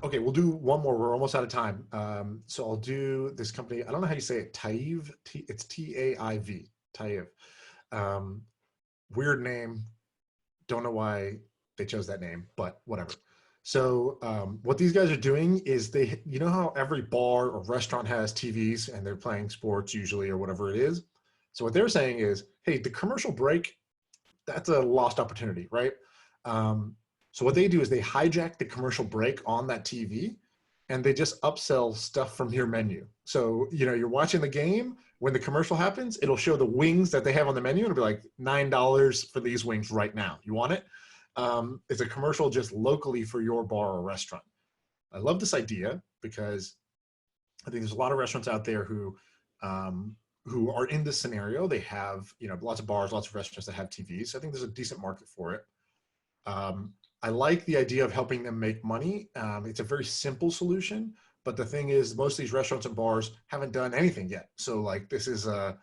Okay, we'll do one more. We're almost out of time. So I'll do this company. I don't know how you say it. Taiv. It's Taiv. Taiv. Um, Weird name. Don't know why they chose that name, but whatever. So what these guys are doing is you know how every bar or restaurant has TVs and they're playing sports usually or whatever it is. So what they're saying is, hey, the commercial break, that's a lost opportunity, right? Um, so what they do is they hijack the commercial break on that TV and they just upsell stuff from your menu. So, you're watching the game. When the commercial happens, it'll show the wings that they have on the menu and it'll be like $9 for these wings right now. You want it? It's a commercial just locally for your bar or restaurant. I love this idea because I think there's a lot of restaurants out there who are in this scenario. They have, lots of bars, lots of restaurants that have TVs. So I think there's a decent market for it. I like the idea of helping them make money. It's a very simple solution, but the thing is, most of these restaurants and bars haven't done anything yet. So like there's a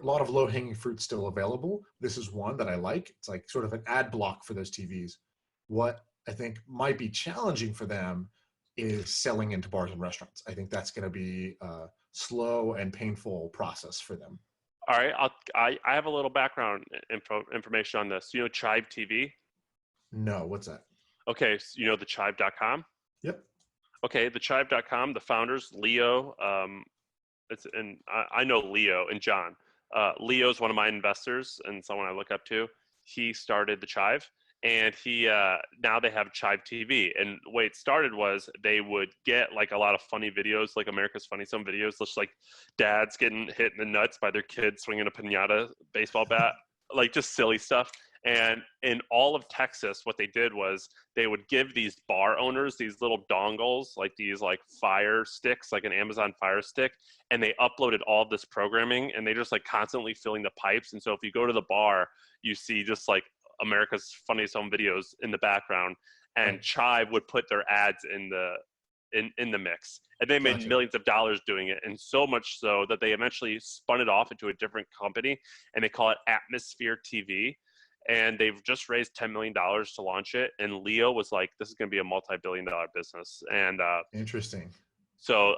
lot of low-hanging fruit still available. This is one that I like. It's like sort of an ad block for those TVs. What I think might be challenging for them is selling into bars and restaurants. I think that's going to be a slow and painful process for them. All right, I have a little background information on this. You know Chive TV? No, what's that? Okay, so you know the Chive.com? Yep. Okay, the Chive.com, the founders, Leo, I know Leo and John. Leo's one of my investors and someone I look up to. He started the Chive, and now they have Chive TV. And the way it started was they would get like a lot of funny videos, like America's Funny Some videos, just like dads getting hit in the nuts by their kids swinging a piñata baseball bat, like just silly stuff. And in all of Texas, what they did was they would give these bar owners these little dongles, like these like Fire Sticks, like an Amazon Fire Stick, and they uploaded all of this programming, and they just like constantly filling the pipes. And so if you go to the bar, you see just like America's Funniest Home Videos in the background, and Right. Chive would put their ads in the mix, and they made millions of dollars doing it, and so much so that they eventually spun it off into a different company, and they call it Atmosphere TV. And they've just raised $10 million to launch it. And Leo was like, this is going to be a multi-billion-dollar business. And Interesting. so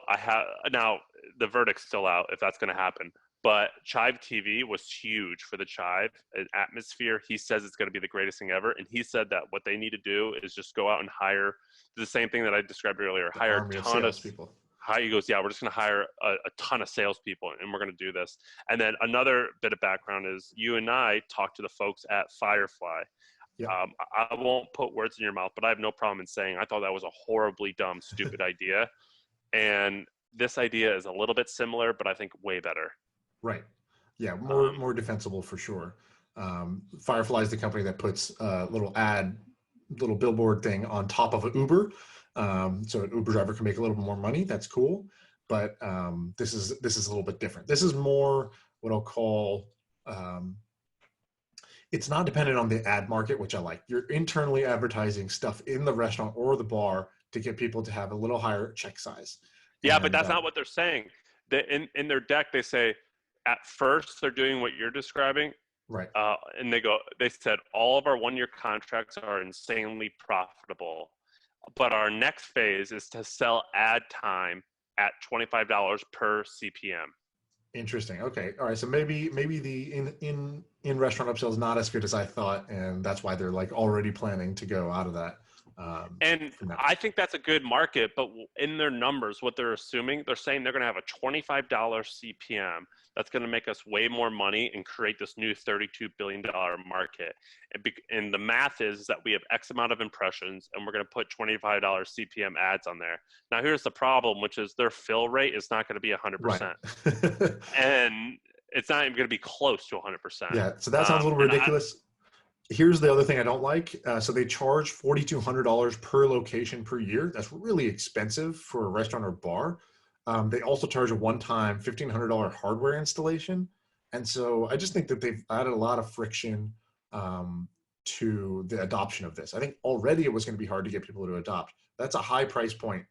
now the verdict's still out if that's going to happen. But Chive TV was huge for the Chive Atmosphere. He says it's going to be the greatest thing ever. And he said that what they need to do is just go out and hire the same thing that I described earlier, hire a ton of salespeople. He goes, yeah, we're just going to hire a ton of salespeople, and we're going to do this. And then another bit of background is you and I talked to the folks at Firefly. Yep. I won't put words in your mouth, but I have no problem in saying I thought that was a horribly dumb, stupid idea. And this idea is a little bit similar, but I think way better. Right. Yeah, more defensible for sure. Firefly is the company that puts a little billboard thing on top of an Uber. So an Uber driver can make a little bit more money. That's cool. But this is a little bit different. This is more what I'll call, it's not dependent on the ad market, which I like. You're internally advertising stuff in the restaurant or the bar to get people to have a little higher check size. Yeah, but that's not what they're saying. In their deck, they say at first they're doing what you're describing. Right. And they said all of our one-year contracts are insanely profitable. But our next phase is to sell ad time at $25 per CPM. Interesting. Okay. All right. So maybe the in restaurant upsell is not as good as I thought, and that's why they're like already planning to go out of that. And I think that's a good market, but in their numbers, what they're assuming, they're saying they're going to have a $25 CPM. That's going to make us way more money and create this new $32 billion market. And the math is that we have X amount of impressions, and we're going to put $25 CPM ads on there. Now, here's the problem, which is their fill rate is not going to be 100%. Right. And it's not even going to be close to 100%. Yeah. So that sounds a little ridiculous. Here's the other thing I don't like. So they charge $4,200 per location per year. That's really expensive for a restaurant or bar. They also charge a one-time $1,500 hardware installation. And so I just think that they've added a lot of friction to the adoption of this. I think already it was going to be hard to get people to adopt. That's a high price point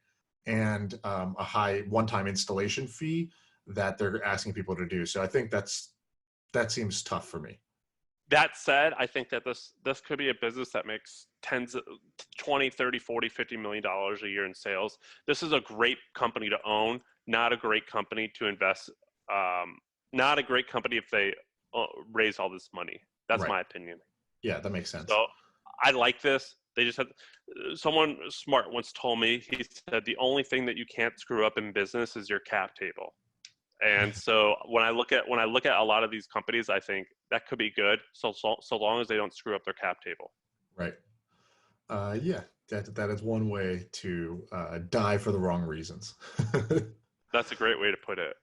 and a high one-time installation fee that they're asking people to do. So I think that seems tough for me. That said, I think that this could be a business that makes 20, 30, 40, $50 million a year in sales. This is a great company to own, not a great company to invest. Not a great company if they raise all this money. That's Right. my opinion. Yeah, that makes sense. So I like this. They just had someone smart once told me, he said, the only thing that you can't screw up in business is your cap table. And so when I look at a lot of these companies, I think that could be good. So long as they don't screw up their cap table. Right. Yeah, that is one way to die for the wrong reasons. That's a great way to put it.